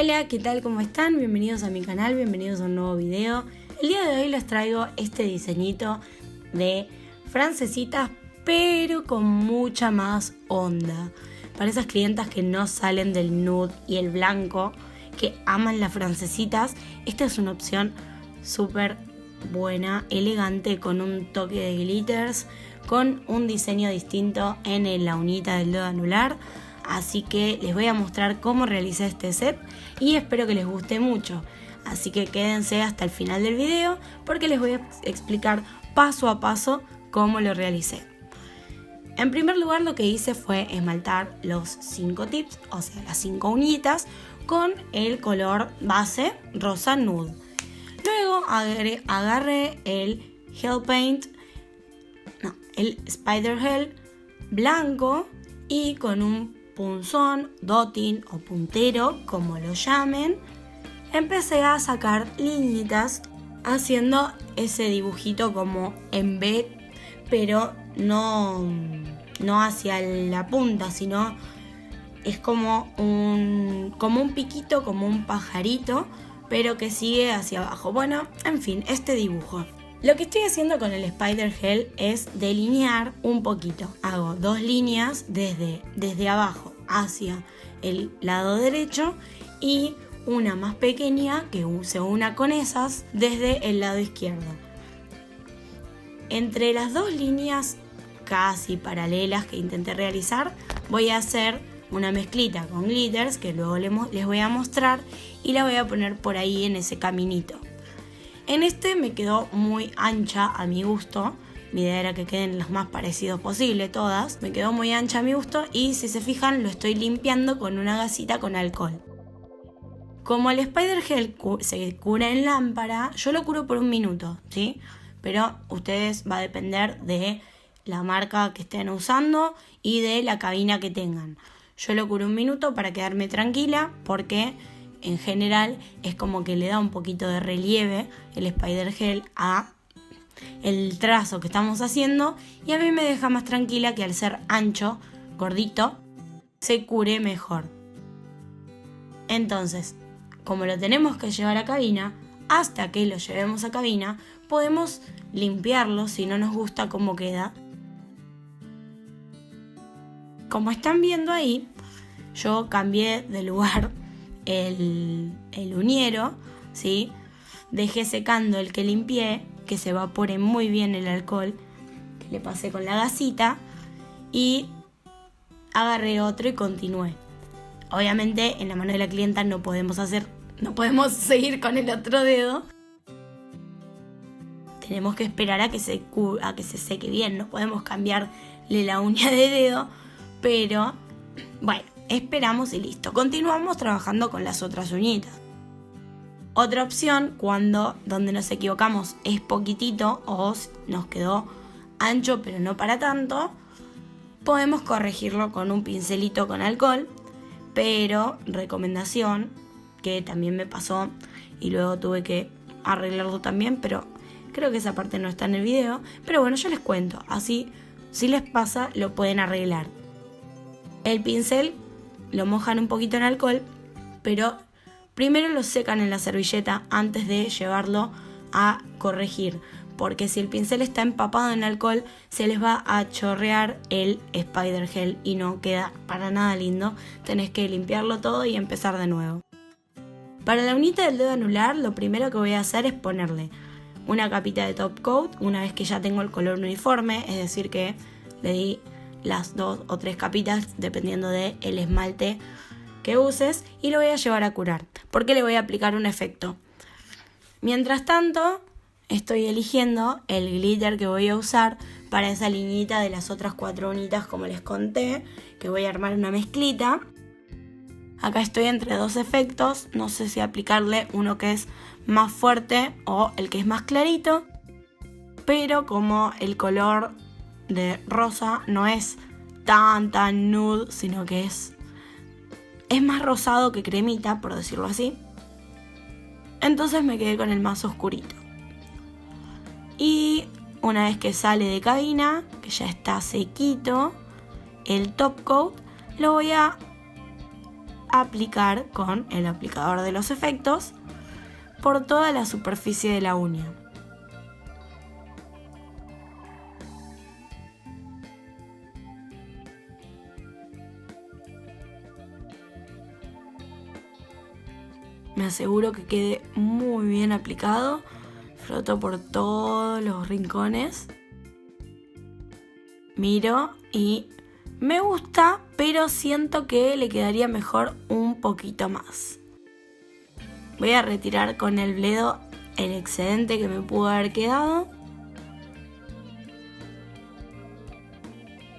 Hola, ¿qué tal? ¿Cómo están? Bienvenidos a mi canal, bienvenidos a un nuevo video. El día de hoy les traigo este diseñito de francesitas, pero con mucha más onda. Para esas clientas que no salen del nude y el blanco, que aman las francesitas, esta es una opción súper buena, elegante, con un toque de glitters, con un diseño distinto en la uñita del dedo anular. Así que les voy a mostrar cómo realicé este set y espero que les guste mucho. Así que quédense hasta el final del video porque les voy a explicar paso a paso cómo lo realicé. En primer lugar, lo que hice fue esmaltar los 5 tips, o sea las 5 uñitas, con el color base rosa nude. Luego agarré el el Spider Gel blanco y con un punzón, dotting o puntero, como lo llamen, empecé a sacar liñitas haciendo ese dibujito como en B, pero no hacia la punta, sino es como un piquito, como un pajarito, pero que sigue hacia abajo. Bueno, en fin, este dibujo. Lo que estoy haciendo con el Spider Gel es delinear un poquito. Hago 2 líneas desde abajo hacia el lado derecho y una más pequeña que se una con esas desde el lado izquierdo. Entre las 2 líneas casi paralelas que intenté realizar, voy a hacer una mezclita con glitters que luego les voy a mostrar y la voy a poner por ahí en ese caminito. En este me quedó muy ancha a mi gusto. Mi idea era que queden los más parecidos posible todas. Me quedó muy ancha a mi gusto y si se fijan lo estoy limpiando con una gasita con alcohol. Como el Spider Gel se cura en lámpara, yo lo curo por 1 minuto, ¿sí? Pero ustedes va a depender de la marca que estén usando y de la cabina que tengan. Yo lo curo 1 minuto para quedarme tranquila porque en general es como que le da un poquito de relieve el Spider Gel a el trazo que estamos haciendo y a mí me deja más tranquila que al ser ancho, gordito, se cure mejor. Entonces, como lo tenemos que llevar a cabina, hasta que lo llevemos a cabina, podemos limpiarlo si no nos gusta cómo queda. Como están viendo ahí, yo cambié de lugar el uñero, ¿sí? Dejé secando el que limpié, que se evapore muy bien el alcohol, que le pasé con la gasita, y agarré otro y continué. Obviamente en la mano de la clienta no podemos seguir con el otro dedo. Tenemos que esperar a que se seque bien, no podemos cambiarle la uña de dedo, pero bueno, esperamos y listo. Continuamos trabajando con las otras uñitas. Otra opción, donde nos equivocamos es poquitito o nos quedó ancho pero no para tanto, podemos corregirlo con un pincelito con alcohol, pero recomendación, que también me pasó y luego tuve que arreglarlo también, pero creo que esa parte no está en el video, pero bueno, yo les cuento, así si les pasa lo pueden arreglar. El pincel lo mojan un poquito en alcohol, pero primero lo secan en la servilleta antes de llevarlo a corregir, porque si el pincel está empapado en alcohol se les va a chorrear el Spider Gel y no queda para nada lindo. Tenés que limpiarlo todo y empezar de nuevo. Para la uñita del dedo anular, lo primero que voy a hacer es ponerle una capita de top coat una vez que ya tengo el color uniforme, es decir que le di las 2 o 3 capitas dependiendo del esmalte que uses y lo voy a llevar a curar porque le voy a aplicar un efecto. Mientras tanto estoy eligiendo el glitter que voy a usar para esa liñita de las otras 4 uñitas, como les conté, que voy a armar una mezclita. Acá estoy entre 2 efectos, no sé si aplicarle uno que es más fuerte o el que es más clarito, pero como el color de rosa no es tan nude, sino que es más rosado que cremita, por decirlo así, entonces me quedé con el más oscurito. Y una vez que sale de cabina, que ya está sequito, el top coat lo voy a aplicar con el aplicador de los efectos por toda la superficie de la uña. Me aseguro que quede muy bien aplicado. Froto por todos los rincones. Miro y me gusta, pero siento que le quedaría mejor un poquito más. Voy a retirar con el bledo el excedente que me pudo haber quedado.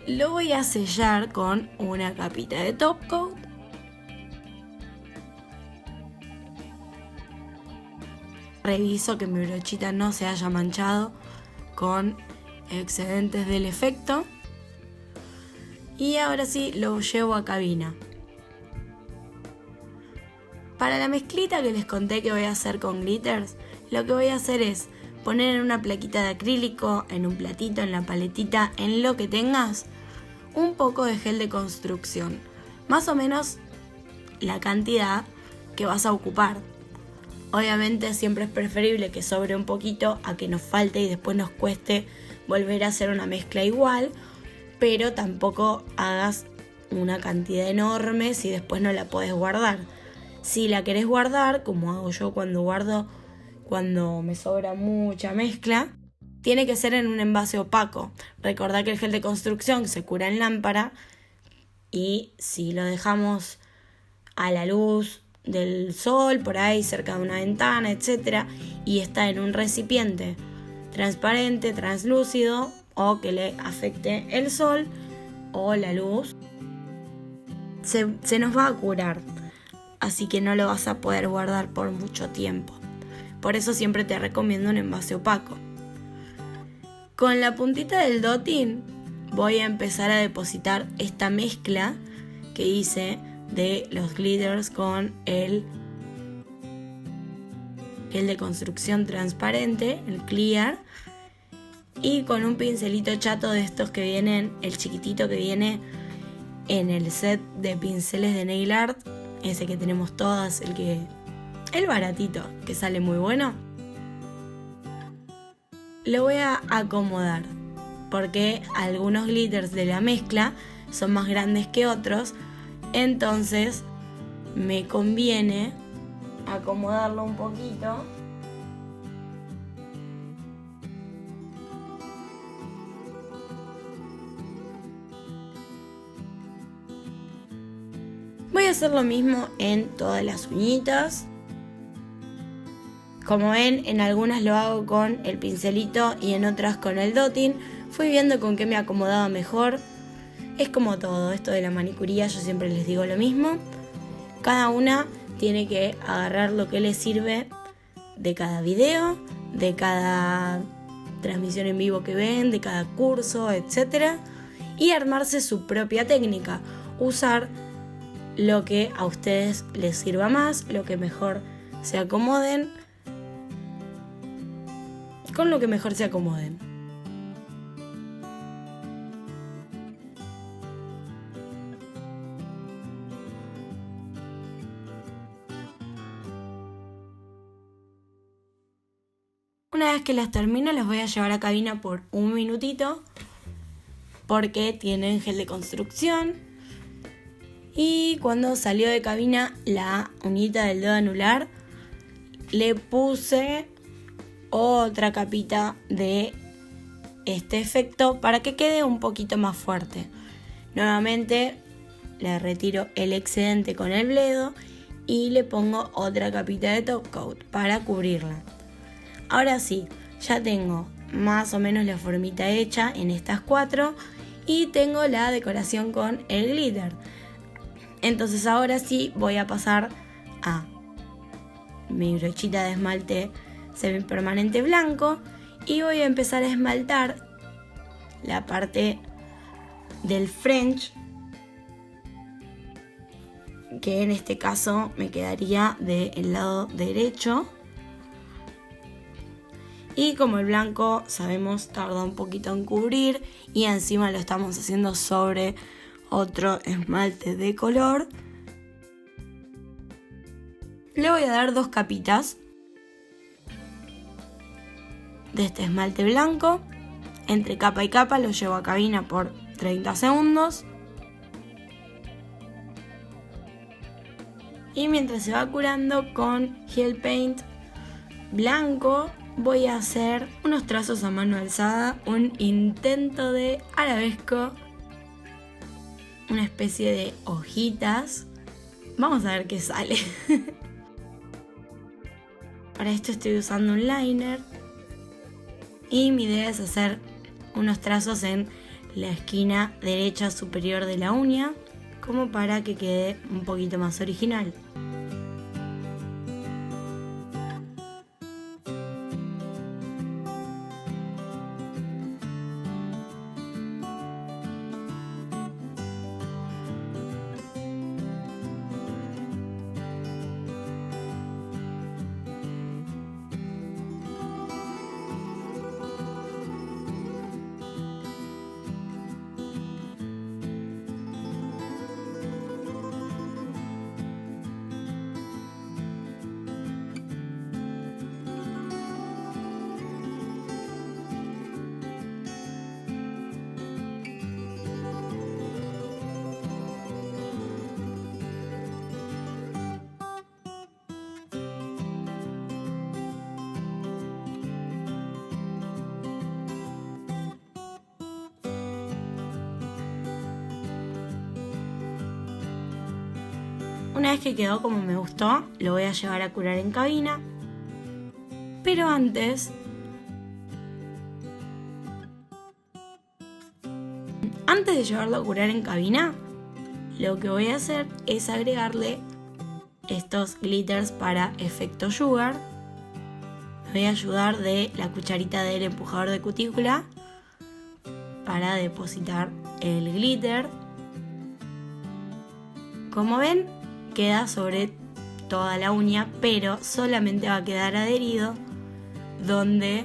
Lo voy a sellar con una capita de top coat. Reviso que mi brochita no se haya manchado con excedentes del efecto. Y ahora sí lo llevo a cabina. Para la mezclita que les conté que voy a hacer con glitters, lo que voy a hacer es poner en una plaquita de acrílico, en un platito, en la paletita, en lo que tengas, un poco de gel de construcción. Más o menos la cantidad que vas a ocupar. Obviamente siempre es preferible que sobre un poquito a que nos falte y después nos cueste volver a hacer una mezcla igual, pero tampoco hagas una cantidad enorme si después no la podés guardar. Si la querés guardar, como hago yo cuando me sobra mucha mezcla, tiene que ser en un envase opaco. Recordá que el gel de construcción se cura en lámpara y si lo dejamos a la luz del sol, por ahí cerca de una ventana, etc., y está en un recipiente transparente, translúcido, o que le afecte el sol o la luz, se nos va a curar. Así que no lo vas a poder guardar por mucho tiempo. Por eso siempre te recomiendo un envase opaco. Con la puntita del dotting voy a empezar a depositar esta mezcla que hice de los glitters con el gel de construcción transparente, el clear, y con un pincelito chato de estos que vienen, el chiquitito que viene en el set de pinceles de nail art, ese que tenemos todas, el baratito, que sale muy bueno. Lo voy a acomodar, porque algunos glitters de la mezcla son más grandes que otros, entonces me conviene acomodarlo un poquito. Voy a hacer lo mismo en todas las uñitas. Como ven, en algunas lo hago con el pincelito y en otras con el dotting. Fui viendo con qué me acomodaba mejor. Es como todo, esto de la manicuría, yo siempre les digo lo mismo. Cada una tiene que agarrar lo que le sirve de cada video, de cada transmisión en vivo que ven, de cada curso, etc. Y armarse su propia técnica. Usar lo que a ustedes les sirva más, lo que mejor se acomoden, con lo que mejor se acomoden. Una vez que las termino, las voy a llevar a cabina por un minutito porque tienen gel de construcción. Y cuando salió de cabina la uñita del dedo anular, le puse otra capita de este efecto para que quede un poquito más fuerte. Nuevamente le retiro el excedente con el bledo y le pongo otra capita de top coat para cubrirla. Ahora sí, ya tengo más o menos la formita hecha en estas 4 y tengo la decoración con el glitter. Entonces ahora sí voy a pasar a mi brochita de esmalte semipermanente blanco y voy a empezar a esmaltar la parte del French, que en este caso me quedaría del lado derecho. Y como el blanco, sabemos, tarda un poquito en cubrir y encima lo estamos haciendo sobre otro esmalte de color, Le voy a dar 2 capitas de este esmalte blanco. Entre capa y capa lo llevo a cabina por 30 segundos. Y mientras se va curando con gel paint blanco, voy a hacer unos trazos a mano alzada, un intento de arabesco, una especie de hojitas. Vamos a ver qué sale. Para esto estoy usando un liner y mi idea es hacer unos trazos en la esquina derecha superior de la uña, como para que quede un poquito más original. Una vez que quedó como me gustó, lo voy a llevar a curar en cabina. Pero antes de llevarlo a curar en cabina, lo que voy a hacer es agregarle estos glitters para efecto sugar. Me voy a ayudar de la cucharita del empujador de cutícula para depositar el glitter. Como ven, queda sobre toda la uña, pero solamente va a quedar adherido donde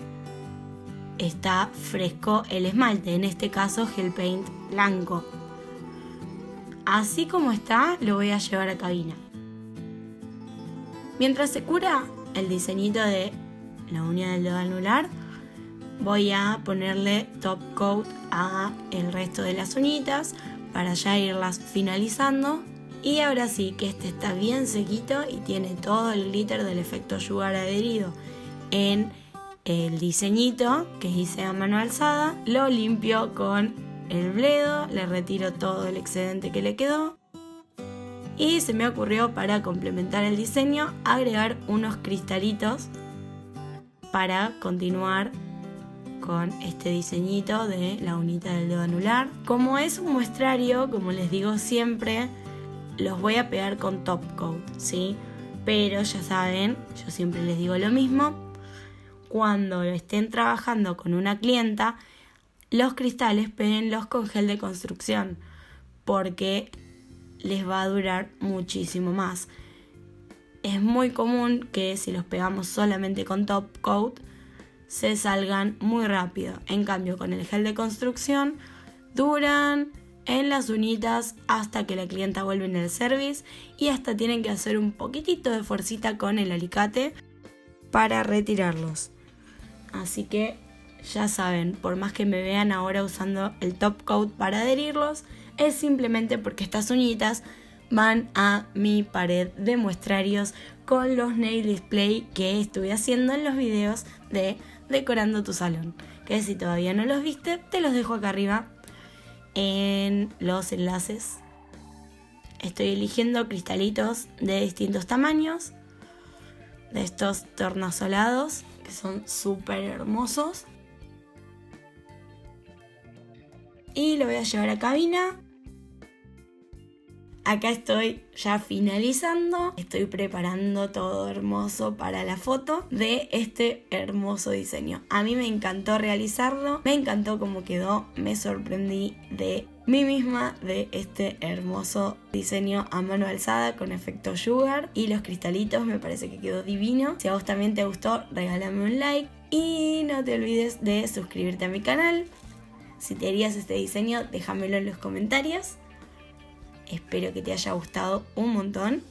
está fresco el esmalte, en este caso gel paint blanco. Así como está, lo voy a llevar a cabina. Mientras se cura el diseñito de la uña del dedo anular, voy a ponerle top coat a el resto de las uñitas para ya irlas finalizando. Y ahora sí que este está bien sequito y tiene todo el glitter del efecto sugar adherido en el diseñito que hice a mano alzada. Lo limpio con el bledo, le retiro todo el excedente que le quedó. Y se me ocurrió, para complementar el diseño, agregar unos cristalitos para continuar con este diseñito de la uñita del dedo anular. Como es un muestrario, como les digo siempre, los voy a pegar con top coat, ¿sí? Pero ya saben, yo siempre les digo lo mismo: cuando estén trabajando con una clienta, los cristales péguenlos con gel de construcción, porque les va a durar muchísimo más. Es muy común que si los pegamos solamente con top coat se salgan muy rápido. En cambio, con el gel de construcción duran en las uñitas hasta que la clienta vuelve en el service, y hasta tienen que hacer un poquitito de fuercita con el alicate para retirarlos. Así que ya saben, por más que me vean ahora usando el top coat para adherirlos, es simplemente porque estas uñitas van a mi pared de muestrarios con los nail display que estuve haciendo en los videos de Decorando tu Salón, que si todavía no los viste, te los dejo acá arriba en los enlaces. Estoy eligiendo cristalitos de distintos tamaños, de estos tornasolados que son súper hermosos, y lo voy a llevar a cabina. Acá estoy ya finalizando, estoy preparando todo hermoso para la foto de este hermoso diseño. A mí me encantó realizarlo, me encantó cómo quedó, me sorprendí de mí misma de este hermoso diseño a mano alzada con efecto sugar, y los cristalitos me parece que quedó divino. Si a vos también te gustó, regálame un like y no te olvides de suscribirte a mi canal. Si te harías este diseño, déjamelo en los comentarios. Espero que te haya gustado un montón.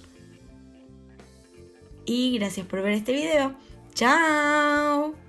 y gracias por ver este video. ¡Chao!